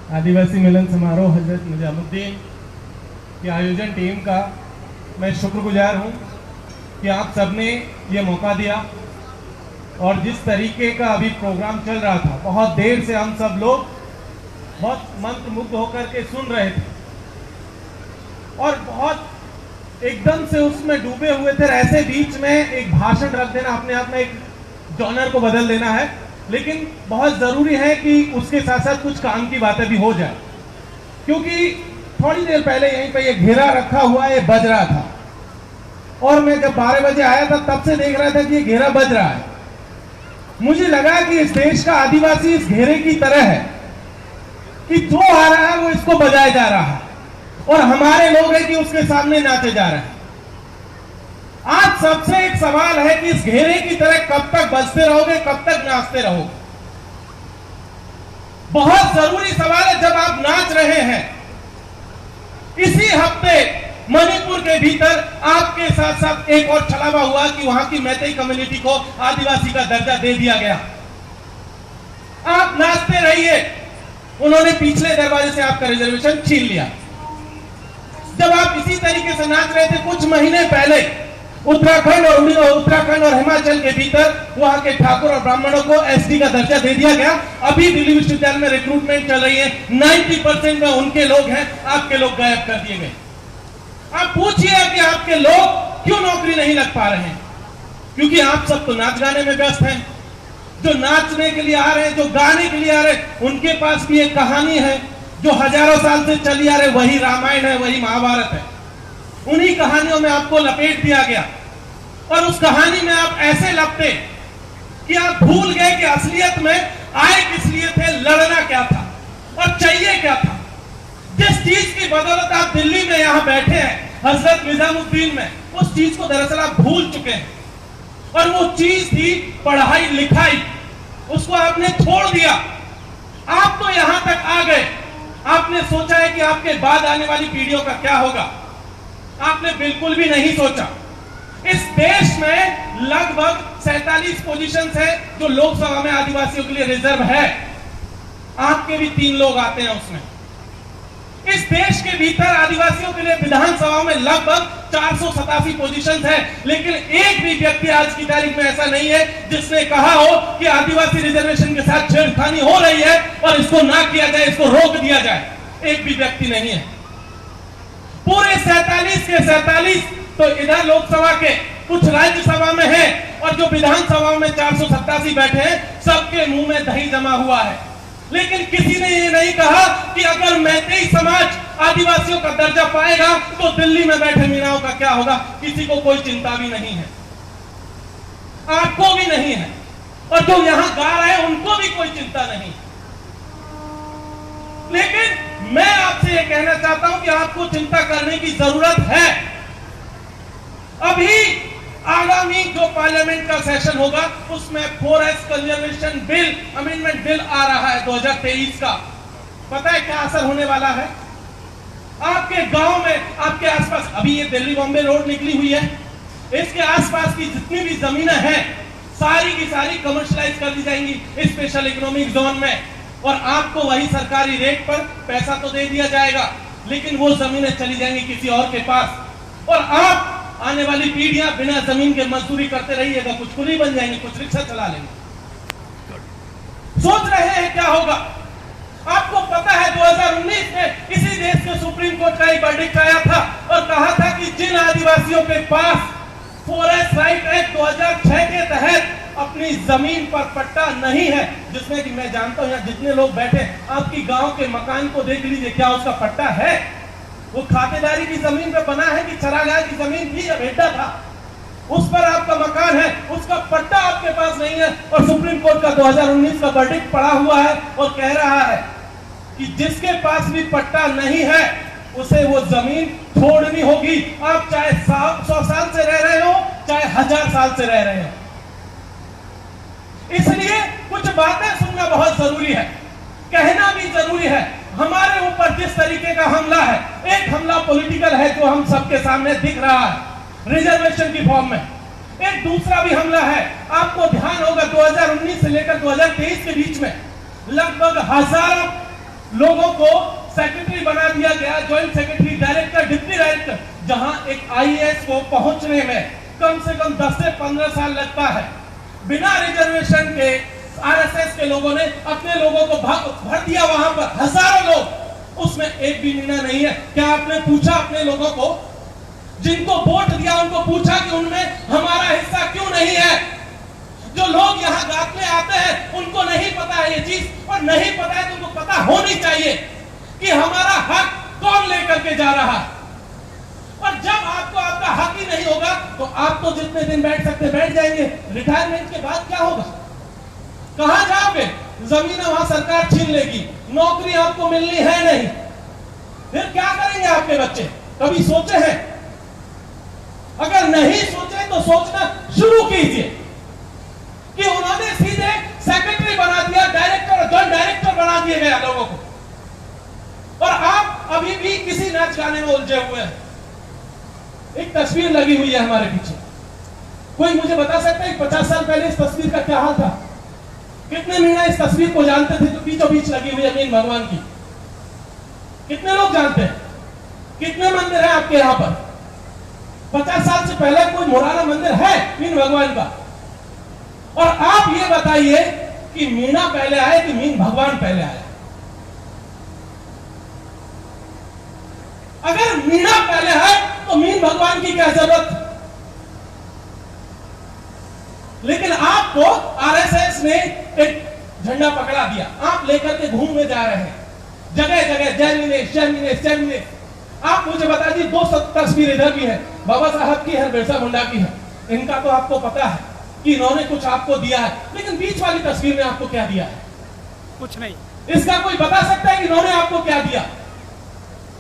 आदिवासी मिलन समारोह हजरत निजामुद्दीन की आयोजन टीम का मैं शुक्रगुजार हूँ कि आप सबने ये मौका दिया और जिस तरीके का अभी प्रोग्राम चल रहा था, बहुत देर से हम सब लोग बहुत मंत्रमुग्ध होकर के सुन रहे थे और बहुत एकदम से उसमें डूबे हुए थे। ऐसे बीच में एक भाषण रख देना अपने आप में एक जॉनर को बदल देना है, लेकिन बहुत जरूरी है कि उसके साथ साथ कुछ काम की बातें भी हो जाए, क्योंकि थोड़ी देर पहले यहीं पे ये घेरा रखा हुआ ये बज रहा था और मैं जब 12 बजे आया था तब से देख रहा था कि ये घेरा बज रहा है। मुझे लगा कि इस देश का आदिवासी इस घेरे की तरह है कि जो आ रहा है वो इसको बजाया जा रहा है और हमारे लोग हैं कि उसके सामने नाचे जा रहे हैं। आज सबसे एक सवाल है कि इस घेरे की तरह कब तक बजते रहोगे, कब तक नाचते रहोगे? बहुत जरूरी सवाल है। जब आप नाच रहे हैं, इसी हफ्ते मणिपुर के भीतर आपके साथ साथ एक और छलावा हुआ कि वहां की मैतेई कम्युनिटी को आदिवासी का दर्जा दे दिया गया। आप नाचते रहिए, उन्होंने पिछले दरवाजे से आपका रिजर्वेशन छीन लिया। जब आप इसी तरीके से नाच रहे थे कुछ महीने पहले, उत्तराखंड और हिमाचल के भीतर वहां के ठाकुर और ब्राह्मणों को एसटी का दर्जा दे दिया गया। अभी दिल्ली विश्वविद्यालय में रिक्रूटमेंट चल रही है, 90% में उनके लोग हैं, आपके लोग गायब कर दिए गए। आप पूछिए कि आपके लोग क्यों नौकरी नहीं लग पा रहे हैं? क्योंकि आप सब तो नाच गाने में व्यस्त हैं। जो नाचने के लिए आ रहे हैं, जो गाने के लिए आ रहे हैं, उनके पास भी एक कहानी है जो हजारों साल से चली आ रही, वही रामायण है, वही महाभारत है। उन्हीं कहानियों में आपको लपेट दिया गया और उस कहानी में आप ऐसे लपटे कि आप भूल गए कि असलियत में आए किस लिए थे, लड़ना क्या था और चाहिए क्या था। जिस चीज की बदौलत आप दिल्ली में यहां बैठे हैं, हजरत निजामुद्दीन में, उस चीज को दरअसल आप भूल चुके हैं और वो चीज थी पढ़ाई लिखाई। उसको आपने छोड़ दिया। आप तो यहां तक आ गए, आपने सोचा है कि आपके बाद आने वाली पीढ़ियों का क्या होगा? आपने बिल्कुल भी नहीं सोचा। इस देश में लगभग 47 पोजीशंस है जो लोकसभा में आदिवासियों के लिए रिजर्व है। आपके भी 3 लोग आते हैं उसमें। इस देश के भीतर आदिवासियों के लिए विधानसभा में लगभग 487 पोजीशंस है, लेकिन एक भी व्यक्ति आज की तारीख में ऐसा नहीं है जिसने कहा हो कि आदिवासी रिजर्वेशन के साथ छेड़खानी हो रही है और इसको ना किया जाए, इसको रोक दिया जाए। एक भी व्यक्ति नहीं है। पूरे 47 के 47 तो इधर लोकसभा के, कुछ राज्यसभा में है और जो विधानसभा में 487 बैठे हैं, सबके मुंह में दही जमा हुआ है। लेकिन किसी ने ये नहीं कहा कि अगर मैतेई समाज आदिवासियों का दर्जा पाएगा तो दिल्ली में बैठे मीराओं का क्या होगा। किसी को कोई चिंता भी नहीं है, आपको भी नहीं है, और जो यहां गा रहे हैं उनको भी कोई चिंता नहीं। लेकिन मैं आपसे ये कहना चाहता हूं कि आपको चिंता करने की जरूरत है। अभी आगामी जो पार्लियामेंट का सेशन होगा उसमें forest conservation bill, amendment bill आ रहा है 2023 का। पता है क्या असर होने वाला है? आपके गांव में, आपके आसपास, अभी ये दिल्ली बॉम्बे रोड निकली हुई है, इसके आसपास की जितनी भी जमीनें हैं सारी की सारी कमर्शियलाइज कर दी जाएंगी स्पेशल इकोनॉमिक जोन में, और आपको वही सरकारी रेट पर पैसा तो दे दिया जाएगा, लेकिन वो जमीनें चली जाएंगी किसी और के पास, और आप आने वाली पीढ़ियां बिना जमीन के मजदूरी करते रहिएगा। कुछ कुली बन जाएंगे, कुछ रिक्शा चला लेंगे। सोच रहे हैं क्या होगा? आपको पता है 2019 में इसी देश के सुप्रीम कोर्ट का एक वर्डिक्ट आया था और कहा था कि जिन आदिवासियों के पास फॉरेस्ट राइट एक्ट 2006 के तहत अपनी जमीन पर पट्टा नहीं है, जिसमें कि मैं जानता हूं यहाँ जितने लोग बैठे, आपकी गांव के मकान को देख लीजिए, क्या उसका पट्टा है? वो खातेदारी की जमीन पे बना है कि चरागाह की जमीन थी या भेटा था, उस पर आपका मकान है, उसका पट्टा आपके पास नहीं है। और सुप्रीम कोर्ट का 2019 का वर्डिक्ट पड़ा हुआ है और कह रहा है कि जिसके पास भी पट्टा नहीं है उसे वो जमीन छोड़नी होगी। आप चाहे 100 साल से रह रहे हो, चाहे 1000 साल से रह रहे हो। इसलिए कुछ बातें सुनना बहुत जरूरी है, कहना भी जरूरी है। हमारे ऊपर जिस तरीके का हमला है, एक हमला पॉलिटिकल है जो हम सबके सामने दिख रहा है रिजर्वेशन की फॉर्म में, एक दूसरा भी हमला है। आपको ध्यान होगा 2019 से लेकर 2023 के बीच में लगभग हजारों लोगों को सेक्रेटरी बना दिया गया, joint secretary, director, deputy director, जहां एक आईएएस को पहुंचने में कम से कम 10 से 15 साल लगता है। बिना रिजर्वेशन के आरएसएस के लोगों ने अपने लोगों को भर दिया वहां पर, हजारों लोग, उसमें एक भी निर्णय नहीं है। क्या आपने पूछा अपने लोगों को, जिनको वोट दिया उनको पूछा कि उनमें हमारा हिस्सा क्यों नहीं है? जो लोग यहाँ गांठने आते हैं उनको नहीं पता है ये चीज, और नहीं पता है तो उनको पता होनी चाहिए कि हमारा हक कौन लेकर के जा रहा है। और जब आपको आपका हक ही नहीं होगा तो आप तो जितने दिन बैठ सकते बैठ जाएंगे, रिटायरमेंट के बाद क्या होगा? कहां जाओगे? जमीन वहां सरकार छीन लेगी, नौकरी आपको मिलनी है नहीं, फिर क्या करेंगे आपके बच्चे? कभी सोचे हैं? अगर नहीं सोचे तो सोचना शुरू कीजिए कि उन्होंने सीधे सेक्रेटरी बना दिया, डायरेक्टर और ज्वाइंट डायरेक्टर बना दिए गए लोगों को, और आप अभी भी किसी नाच गाने में उलझे हुए हैं। एक तस्वीर लगी हुई है हमारे पीछे, कोई मुझे बता सकता है 50 साल पहले इस तस्वीर का क्या हाल था? कितने मीना इस तस्वीर को जानते थे जो बीचों बीच लगी हुई है मीन भगवान की? कितने लोग जानते हैं? कितने मंदिर है आपके यहाँ पर? 50 साल से पहले कोई मुराना मंदिर है मीन भगवान का? और आप ये बताइए कि मीना पहले आए कि मीन भगवान पहले आया? अगर मीना पहले है तो मीन भगवान की क्या जरूरत? लेकिन आपको आरएसएस ने एक झंडा पकड़ा दिया, आप लेकर के घूमने जा रहे हैं जगह जगह, जय मिनेश जय मिनेश जय मिनेश। आप मुझे बता दीजिए, 2 तस्वीर इधर भी है, बाबा साहब की है, बिरसा मुंडा की है। इनका तो आपको पता है कि इन्होंने कुछ आपको दिया है, लेकिन बीच वाली तस्वीर में आपको क्या दिया है? कुछ नहीं। इसका कोई बता सकता है कि इन्होंने आपको क्या दिया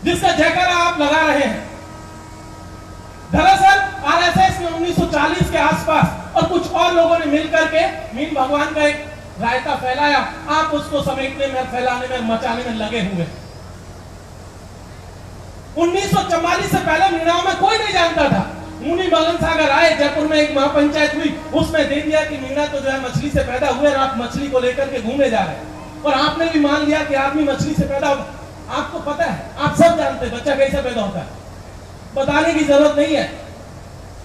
जिसका जयकारा आप लगा रहे हैं? दरअसल आरएसएस ने 1940 के आसपास और कुछ और लोगों ने मिलकर के मीन भगवान का एक रायता फैलाया, आप उसको समेटने में, फैलाने में, मचाने में लगे हुए। 1944 से पहले मीनाओं में कोई नहीं जानता था। मुनि मगन सागर आए, जयपुर में एक महापंचायत हुई, उसमें दे दिया कि मीना तो जो है मछली से पैदा हुए और आप मछली को लेकर के घूमे जा रहे हैं, और आपने भी मान लिया कि आदमी मछली से पैदा होगा। आपको पता है, आप सब जानते हैं बच्चा कैसे पैदा होता है, बताने की जरूरत नहीं है।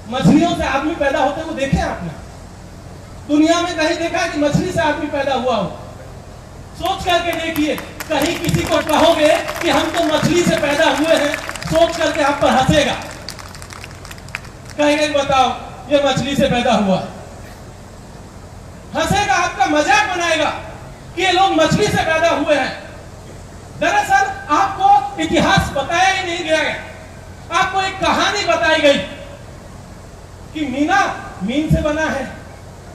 मछलियों से आदमी पैदा होते हुए देखे आपने? दुनिया में कहीं देखा कि मछली से आदमी पैदा हुआ हो? सोच करके देखिए, कहीं किसी को कहोगे कि हम तो मछली से पैदा हुए हैं, सोच करके आप पर हंसेगा, कहेंगे बताओ ये मछली से पैदा हुआ, हंसेगा, आपका मजाक बनाएगा कि ये लोग मछली से पैदा हुए हैं। दरअसल आपको इतिहास बताया ही नहीं गया है, आपको एक कहानी बताई गई कि मीना मीन से बना है,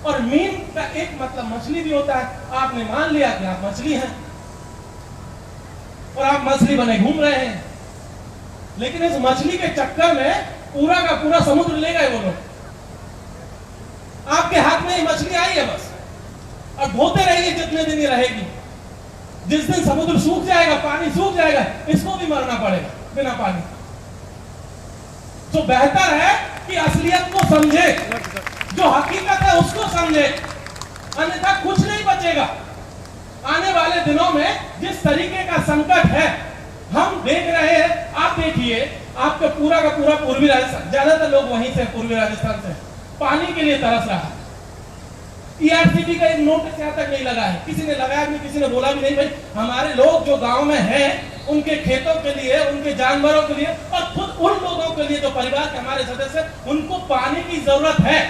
और मीन का एक मतलब मछली भी होता है। आपने मान लिया कि आप मछली हैं और आप मछली बने घूम रहे हैं, लेकिन इस मछली के चक्कर में पूरा का पूरा समुद्र ले गए वो लोग। आपके हाथ में ही मछली आई है बस, और धोते रहिए जितने दिन ये रहेगी। जिस दिन समुद्र सूख जाएगा, पानी सूख जाएगा, इसको भी मरना पड़ेगा बिना पानी। तो बेहतर है कि असलियत को समझे, जो हकीकत है उसको समझे, अन्यथा कुछ नहीं बचेगा। आने वाले दिनों में जिस तरीके का संकट है हम देख रहे हैं, आप देखिए, आपका पूरा का पूरा पूर्वी राजस्थान, ज्यादातर लोग वहीं से, पूर्वी राजस्थान से पानी के लिए तरस रहा है। ईआरसीबी का एक नोटिस यहाँ तक नहीं लगा है, किसी ने लगाया नहीं, किसी ने बोला भी नहीं। भाई हमारे लोग जो गांव में हैं, उनके खेतों के लिए, उनके जानवरों के लिए, और खुद उन लोगों के लिए जो परिवार के हमारे सदस्य, उनको पानी की जरूरत है।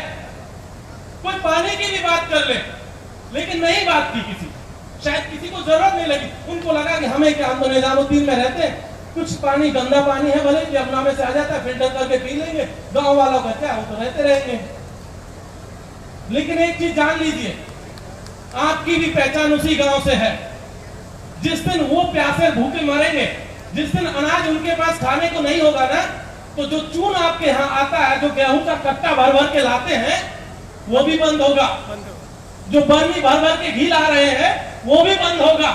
कोई पानी की भी बात कर ले, लेकिन नहीं बात की किसी, शायद किसी को जरूरत नहीं लगी। उनको लगा कि हमें क्या, हम तो निजामुद्दीन में रहते हैं, कुछ पानी गंदा पानी है, भले यमुना में से आ जाता है, फिल्टर करके पी लेंगे, गांव वालों का क्या, वो तो रहते रहेंगे। लेकिन एक चीज जान लीजिए, आपकी भी पहचान उसी गांव से है। जिस दिन वो प्यासे भूखे मरेंगे, जिस दिन अनाज उनके पास खाने को नहीं होगा ना, तो जो चून आपके यहाँ आता है, जो गेहूं का कट्टा भर भर के लाते हैं, वो भी बंद होगा। जो बर्नी भर भर के घी ला रहे हैं, वो भी बंद होगा,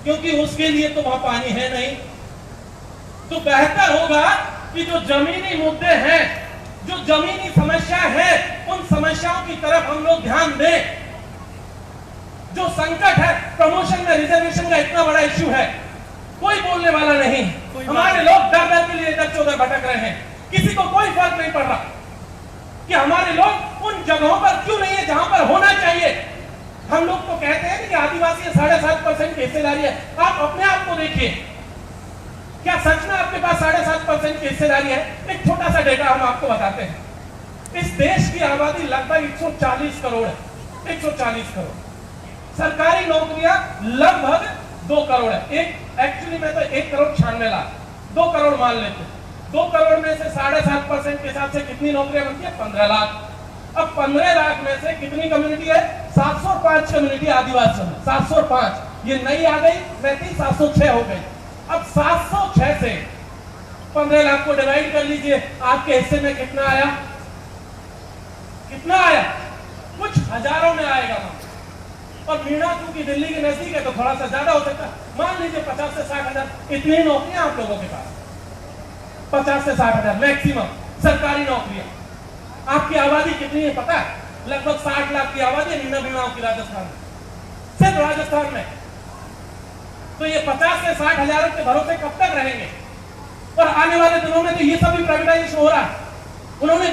क्योंकि उसके लिए तो वहां पानी है नहीं। तो बेहतर होगा कि जो जमीनी मुद्दे हैं, जो जमीनी समस्या है, उन समस्याओं की तरफ हम लोग ध्यान दें। जो संकट है प्रमोशन में रिजर्वेशन का इतना बड़ा इश्यू है, कोई बोलने वाला नहीं। हमारे लोग दर दर के लिए इधर से उधर भटक रहे हैं, किसी को कोई फर्क नहीं पड़ रहा कि हमारे लोग उन जगहों पर क्यों नहीं है जहां पर होना चाहिए। हम लोग तो कहते हैं कि आदिवासी 7.5% की हिस्सेदारी है, आप अपने आप को देखिए, क्या सच में आपके पास 7.5% की हिस्सेदारी है? एक छोटा सा डेटा हम आपको बताते हैं। इस देश की आबादी लगभग 140 करोड़ है, 140 करोड़। सरकारी नौकरियां लगभग 2 करोड़ है। एक एक्चुअली में तो 1 करोड़ 96 लाख, 2 करोड़ मान लेते हैं। 2 करोड़ में से 7.5% के हिसाब से कितनी नौकरियां बनती है? 15 लाख। अब 15 लाख में से कितनी कम्युनिटी है? 705 कम्युनिटी आदिवासी में, 705। ये नई आ गई, 706 हो गई। अब 706 से 15 लाख को डिवाइड कर लीजिए, आपके हिस्से में कितना आया? कितना आया? कुछ हजारों में आएगा। और मीणा क्योंकि दिल्ली के नजदीक है तो थोड़ा सा ज्यादा हो सकता है, मान लीजिए 50 से 60 हजार। इतनी नौकरियां आप लोगों के पास, 50 से 60 हजार मैक्सिमम सरकारी नौकरियां। आपकी आबादी कितनी है पता है? लगभग 60 लाख की आबादी है मीणा मीणाओं की राजस्थान में, सिर्फ राजस्थान में। तो ये 50 से 60 हजारों के भरोसे कब तक रहेंगे? और आने वाले दिनों में तो ये सब भी प्राइवेटाइजेशन हो रहा है। उन्होंने